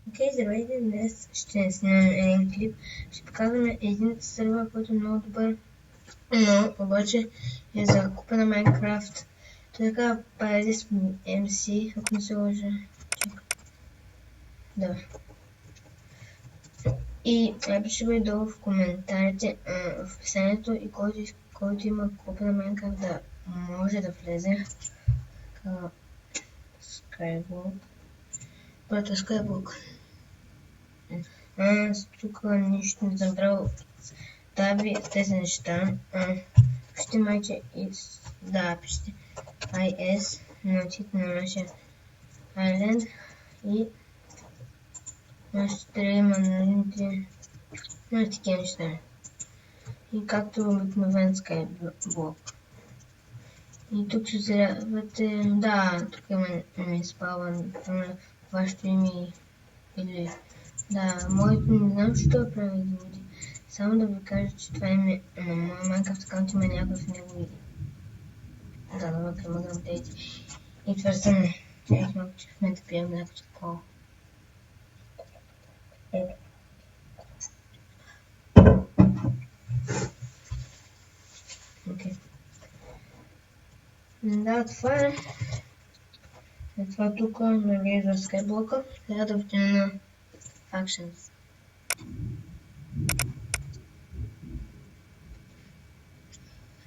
Окей, здравейте, днес ще снимем един клип. Ще показваме един сервер, който е много добър, но обаче е за купа на Minecraft. Той така Paradise MC, ако не се лъжа. Чакай. Да. И напиши го долу в коментарите, в описанието, и който има купа на Minecraft да може да влезе. Така, Skyblock. Първата Skyblock. Аз тук нищо не съм правил. Таби тези неща. Пишете майче да, пишете IS, начите на нашия Island и нашите иманите на такива неща. И както обикновен Skyblock. И тук ще зарявате, да, тук има спаван, вашето име или да, моето не знам, що е правил да води. Само да ви кажа, че това име на моя Minecraft аккаунт има някой в него видео. Да, да премагам тези. И твърдам, че в момента приемам някакво такова. Окей. Да, това е. Това тук, нали, за Skyblock-а. Трябва да втяна на Actions.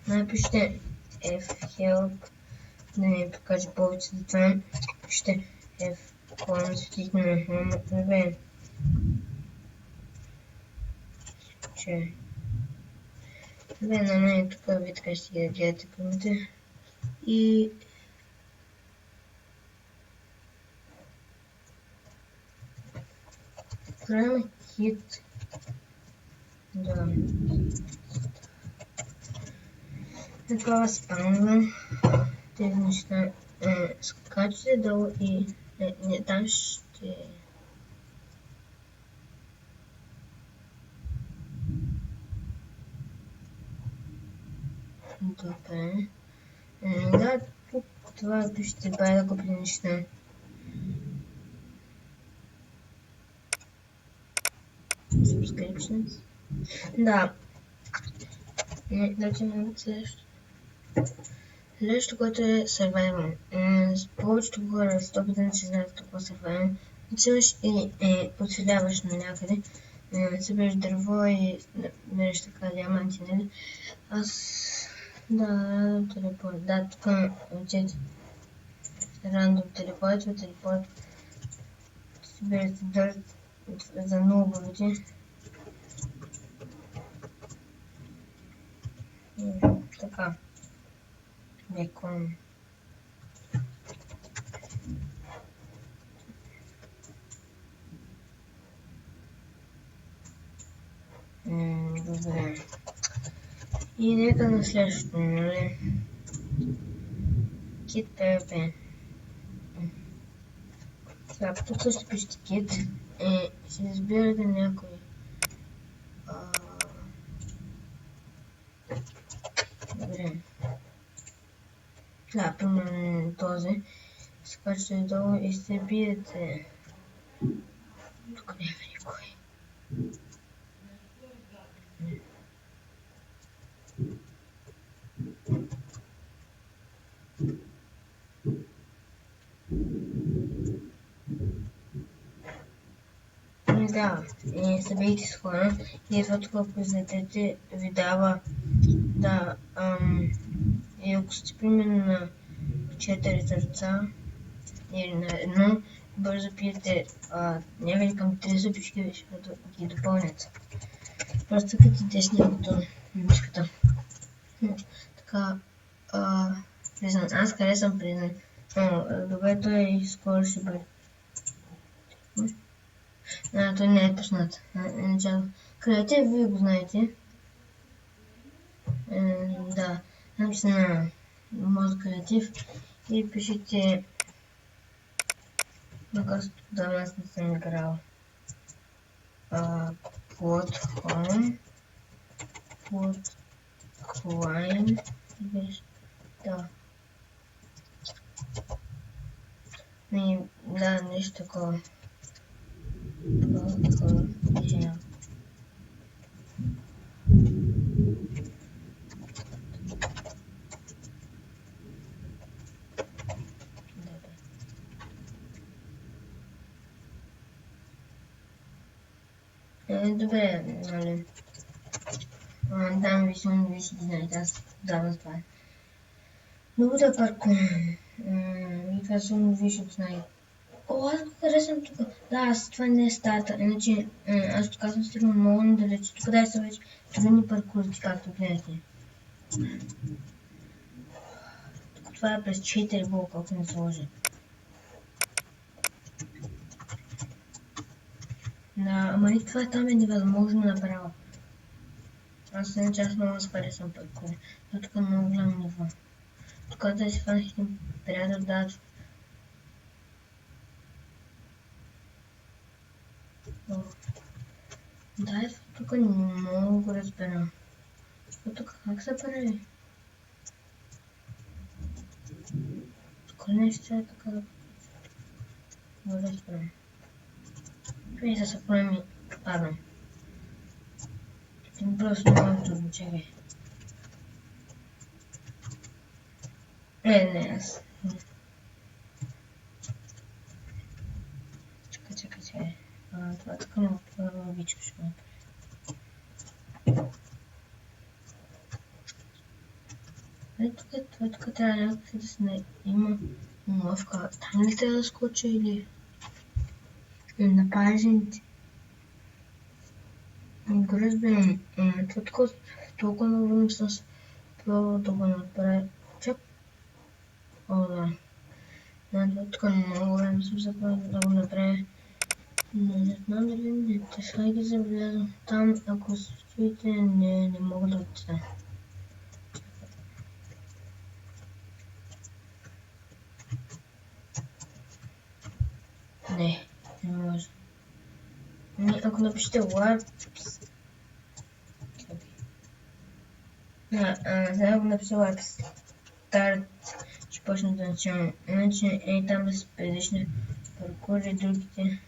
Напишете F-Help, да ми покаже повече за това. Пишете F-Config на V. Че... Добре, на мен тук ви така ще ги гледате пълните. И... Правим хит. Да. Такова спамвам тези неща. Скачате долу и не там ще... Добре. Да, тук това пишете бай да купите неща. Subscriptions. Да. Дайте ми следващото. Следващото, което е Survival. С повечето хора 100% ще знаят какво Survival. Отиваш и оцеляваш на някъде. Събираш дърво и береш така диаманти, нали? Аз... Да, телепорт. Да, тук учете. Рандом телепорт. Събирате дърт за нубовете. Така. Бекон. Добре. И нека на следващото, нали? Кит PvP. Сега, тук също пишете кит. Ще избирате някой. Добре. Да, примерно този. Скачате долу и се биете. Тук няма никой. Да, и се биете с хора. И това тук, ако излетете, ви дава да, и ако сте примерно на 4 сърца или на 1, бързо пиете някъде към 3 зъбички, защото ги допълнят. Просто като теснялото мишката. Така, признан. Аз харесвам признан. Добре, той скоро ще бъде. Той не е пуснат. Креатив, вие го знаете. Да, напишете на моят креатив и пишете когато давно аз не съм играл. Plot Climb. Да. Да, нещо такова. Добре, але там високо висит, аз давам това. Много да паркувам. И това съм виж от знае. О, аз го харесвам тук. Да, аз това не е стата. Иначе аз тук съм стигнал много надалече. Тук да са вече трудни паркурите, както гледате. Тук това е през 4 блока, ако не сложи. Да, ама и това там е невъзможно направо. Аз иначе аз много харесвам паркури. Но тук е много голям ниво. Тук да си фанах един приятел да. Да, тук не мога го разбера. Тук как се прави? Тук нещо е така да го разберем. И да се правим и падам. Просто много трудно, чекай. Не, аз. Чакай. Това така много обичам ще го направя. Тук трябва някакси да се има умовка. Там ли трябва да скоча или на пажените? Не го разбирам. Това толкова много време съм се пробвал да го направя. Чак. О, да. Тук много време съм се пробвал да го направя. Не знам дали не ще ги забелязвам. Там, ако стоите, не мога да отида. Не може. Ако напишете warps... Сега ако напиша warps start, ще почне да начинам. Иначе там да се предишни паркури, другите.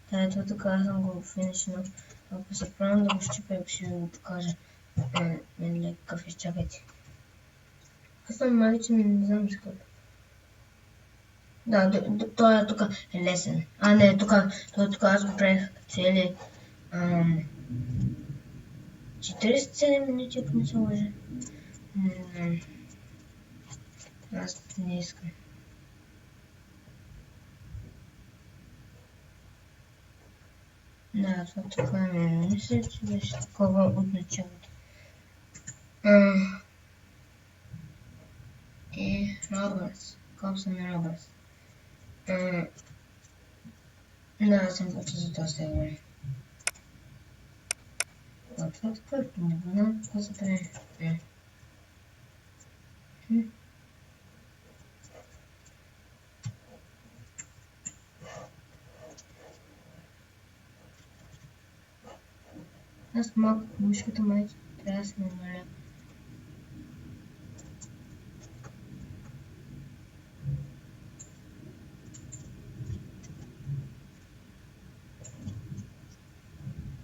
Това тук аз съм го финишнал. Ако се правим да го щипя, ще ви го покажа. Какъв изчакайте. Аз съм магичен, не знам с какво. Да, той тук е лесен. Не, тук аз го правих цели 47 минути, ако не се лъжа. Аз не искам. Да, това тук не мисля, че беше такова от началото. И Робъртс. Копсън и Робъртс. Да, съм почти за това се говори. Това тук е, не знам какво се прави. Аз малко мишката майки трябва да се намаля.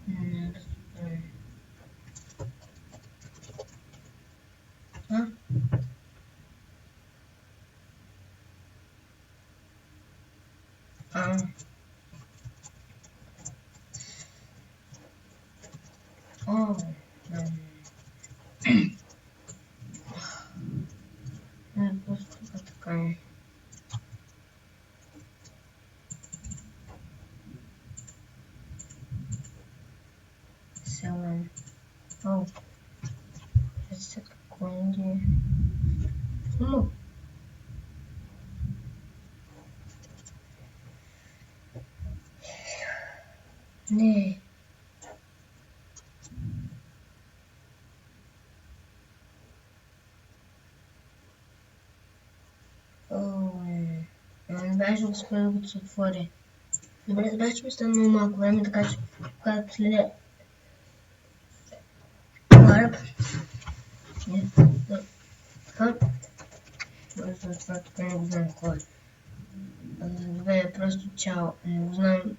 Не разбирам. Просто така. Селен. Секунди. Не. Не беше да успя да се отвори. Добре, сега ще ми стане много малко време, така че когато следя Warp. Това тук не го знам кой е. Добре, просто чао. Не го знам